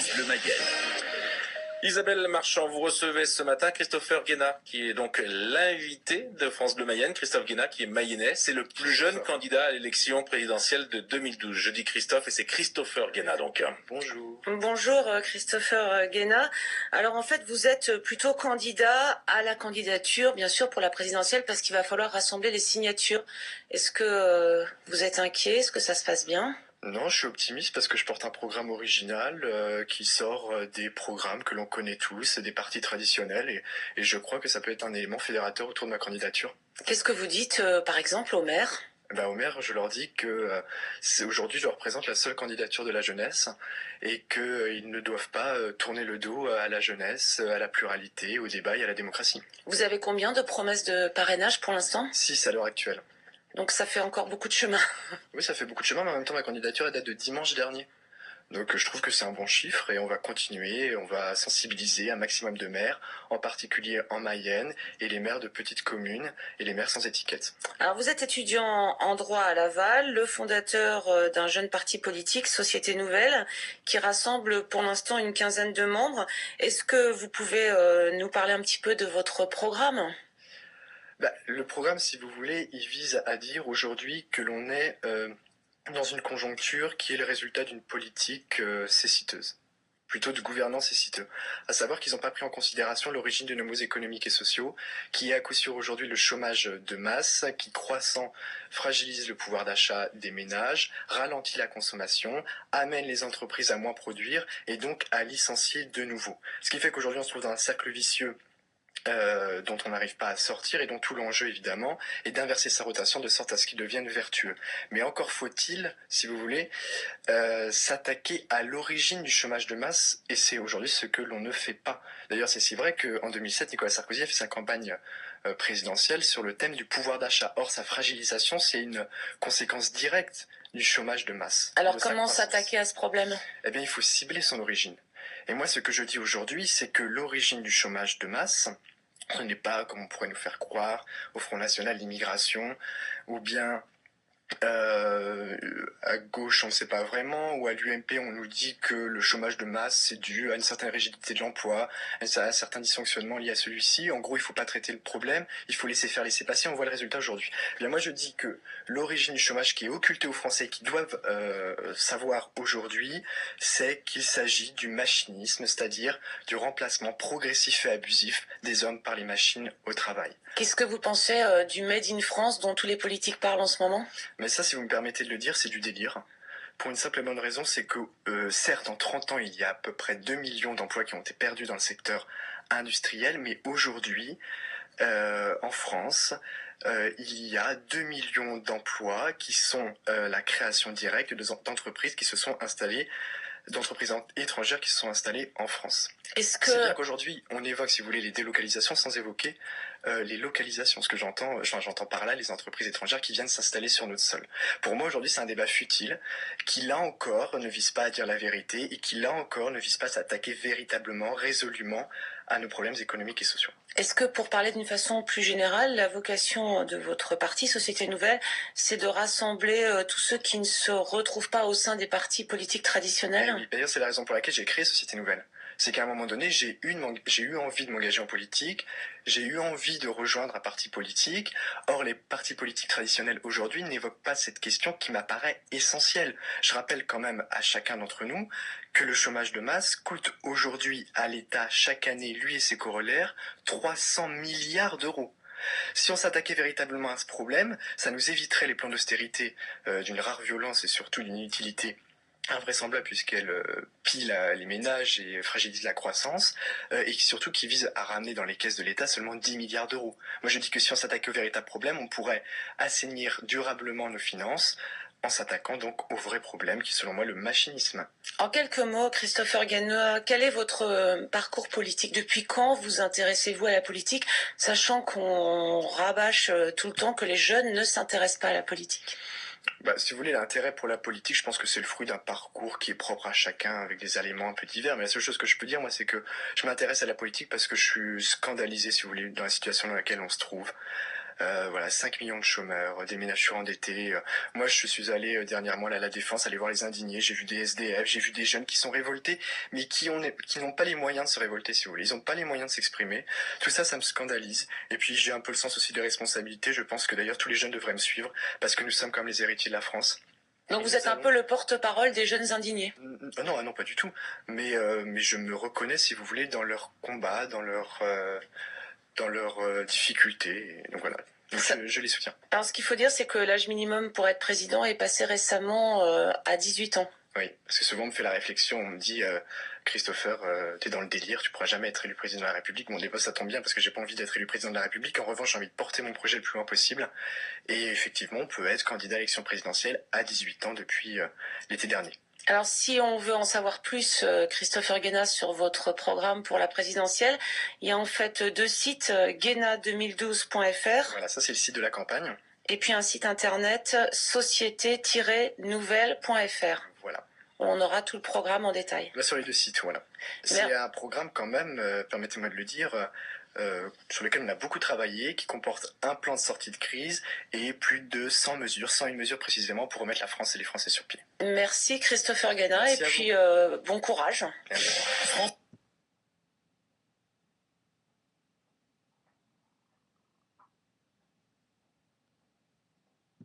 France Bleu Mayenne. Isabelle Marchand, vous recevez ce matin Christopher Guéna, qui est donc l'invité de France Bleu Mayenne. Christophe Guéna, qui est mayennais, c'est le plus jeune candidat à l'élection présidentielle de 2012. Je dis Christophe et c'est Christopher Guéna donc. Bonjour. Bonjour Christopher Guéna. Alors en fait vous êtes plutôt candidat à la candidature bien sûr pour la présidentielle parce qu'il va falloir rassembler les signatures. Est-ce que vous êtes inquiet? Est-ce que ça se passe bien? Non, je suis optimiste parce que je porte un programme original qui sort des programmes que l'on connaît tous, des partis traditionnels et je crois que ça peut être un élément fédérateur autour de ma candidature. Qu'est-ce que vous dites par exemple au maire? Aux maires, je leur dis que aujourd'hui je représente la seule candidature de la jeunesse et qu'ils ne doivent pas tourner le dos à la jeunesse, à la pluralité, au débat et à la démocratie. Vous avez combien de promesses de parrainage pour l'instant? 6 à l'heure actuelle. Donc ça fait encore beaucoup de chemin. Oui, ça fait beaucoup de chemin, mais en même temps ma candidature elle date de dimanche dernier. Donc je trouve que c'est un bon chiffre et on va continuer, on va sensibiliser un maximum de maires, en particulier en Mayenne, et les maires de petites communes et les maires sans étiquette. Alors vous êtes étudiant en droit à Laval, le fondateur d'un jeune parti politique, Société Nouvelle, qui rassemble pour l'instant une quinzaine de membres. Est-ce que vous pouvez nous parler un petit peu de votre programme ? Le programme, si vous voulez, il vise à dire aujourd'hui que l'on est dans une conjoncture qui est le résultat d'une politique céciteuse, plutôt de gouvernance céciteuse. À savoir qu'ils n'ont pas pris en considération l'origine de nos maux économiques et sociaux, qui est à coup sûr aujourd'hui le chômage de masse, qui croissant fragilise le pouvoir d'achat des ménages, ralentit la consommation, amène les entreprises à moins produire et donc à licencier de nouveau. Ce qui fait qu'aujourd'hui on se trouve dans un cercle vicieux dont on n'arrive pas à sortir et dont tout l'enjeu évidemment est d'inverser sa rotation de sorte à ce qu'il devienne vertueux. Mais encore faut-il, si vous voulez, s'attaquer à l'origine du chômage de masse et c'est aujourd'hui ce que l'on ne fait pas. D'ailleurs c'est si vrai qu'en 2007 Nicolas Sarkozy a fait sa campagne présidentielle sur le thème du pouvoir d'achat. Or sa fragilisation c'est une conséquence directe du chômage de masse. Alors comment s'attaquer à ce problème ? Eh bien il faut cibler son origine. Et moi ce que je dis aujourd'hui c'est que l'origine du chômage de masse ce n'est pas, comme on pourrait nous faire croire, au Front National l'immigration, ou bien à gauche on ne sait pas vraiment, ou à l'UMP on nous dit que le chômage de masse c'est dû à une certaine rigidité de l'emploi, à un certain dysfonctionnement lié à celui-ci. En gros il ne faut pas traiter le problème, il faut laisser faire, laisser passer, on voit le résultat aujourd'hui. Bien moi je dis que l'origine du chômage qui est occultée aux Français, qui doivent savoir aujourd'hui, c'est qu'il s'agit du machinisme, c'est-à-dire du remplacement progressif et abusif des hommes par les machines au travail. Qu'est-ce que vous pensez du Made in France dont tous les politiques parlent en ce moment ? Mais ça, si vous me permettez de le dire, c'est du délire. Pour une simple et bonne raison, c'est que certes, en 30 ans, il y a à peu près 2 millions d'emplois qui ont été perdus dans le secteur industriel, mais aujourd'hui, en France, il y a 2 millions d'emplois qui sont la création directe d'entreprises qui se sont installées, d'entreprises étrangères qui se sont installées en France. C'est bien qu'aujourd'hui, on évoque, si vous voulez, les délocalisations sans évoquer les localisations. Ce que j'entends par là les entreprises étrangères qui viennent s'installer sur notre sol. Pour moi, aujourd'hui, c'est un débat futile qui, là encore, ne vise pas à dire la vérité et qui, là encore, ne vise pas à s'attaquer véritablement, résolument à nos problèmes économiques et sociaux. Est-ce que, pour parler d'une façon plus générale, la vocation de votre parti, Société Nouvelle, c'est de rassembler tous ceux qui ne se retrouvent pas au sein des partis politiques traditionnels ? Oui, d'ailleurs, c'est la raison pour laquelle j'ai créé Société Nouvelle. C'est qu'à un moment donné, j'ai eu envie de m'engager en politique, j'ai eu envie de rejoindre un parti politique. Or, les partis politiques traditionnels aujourd'hui n'évoquent pas cette question qui m'apparaît essentielle. Je rappelle quand même à chacun d'entre nous que le chômage de masse coûte aujourd'hui à l'État chaque année, lui et ses corollaires, 300 milliards d'euros. Si on s'attaquait véritablement à ce problème, ça nous éviterait les plans d'austérité d'une rare violence et surtout d'une inutilité invraisemblable puisqu'elle pille les ménages et fragilise la croissance et surtout qui vise à ramener dans les caisses de l'État seulement 10 milliards d'euros. Moi je dis que si on s'attaquait au véritable problème, on pourrait assainir durablement nos finances en s'attaquant donc au vrai problème qui est selon moi le machinisme. En quelques mots, Christopher Guéna, quel est votre parcours politique ? Depuis quand vous intéressez-vous à la politique, sachant qu'on rabâche tout le temps que les jeunes ne s'intéressent pas à la politique ? Si vous voulez, l'intérêt pour la politique, je pense que c'est le fruit d'un parcours qui est propre à chacun avec des éléments un peu divers. Mais la seule chose que je peux dire, moi, c'est que je m'intéresse à la politique parce que je suis scandalisé, si vous voulez, dans la situation dans laquelle on se trouve. Voilà, 5 millions de chômeurs, des ménages surendettés. Moi, je suis allé dernièrement à la Défense, aller voir les indignés. J'ai vu des SDF, j'ai vu des jeunes qui sont révoltés, mais qui n'ont pas les moyens de se révolter, si vous voulez. Ils n'ont pas les moyens de s'exprimer. Tout ça, ça me scandalise. Et puis, j'ai un peu le sens aussi des responsabilités. Je pense que d'ailleurs, tous les jeunes devraient me suivre, parce que nous sommes comme les héritiers de la France. Donc vous êtes un peu le porte-parole des jeunes indignés. Non, non, pas du tout. Mais je me reconnais, si vous voulez, dans leur combat, dans leurs difficultés. Et donc voilà. Donc je les soutiens. Alors ce qu'il faut dire, c'est que l'âge minimum pour être président est passé récemment à 18 ans. Oui, parce que souvent on me fait la réflexion, on me dit Christopher, t'es dans le délire, tu pourras jamais être élu président de la République. Bon, des fois ça tombe bien parce que j'ai pas envie d'être élu président de la République. En revanche, j'ai envie de porter mon projet le plus loin possible. Et effectivement, on peut être candidat à l'élection présidentielle à 18 ans depuis l'été dernier. Alors si on veut en savoir plus, Christopher Guéna, sur votre programme pour la présidentielle, il y a en fait 2 sites, guéna2012.fr. Voilà, ça c'est le site de la campagne. Et puis un site internet, société-nouvelle.fr. Voilà. On aura tout le programme en détail. Là sur les 2 sites, voilà. C'est un programme quand même, permettez-moi de le dire, sur lequel on a beaucoup travaillé, qui comporte un plan de sortie de crise et plus de 100 mesures, 101 mesures précisément pour remettre la France et les Français sur pied. Merci Christopher Guéna, et puis bon courage. Merci.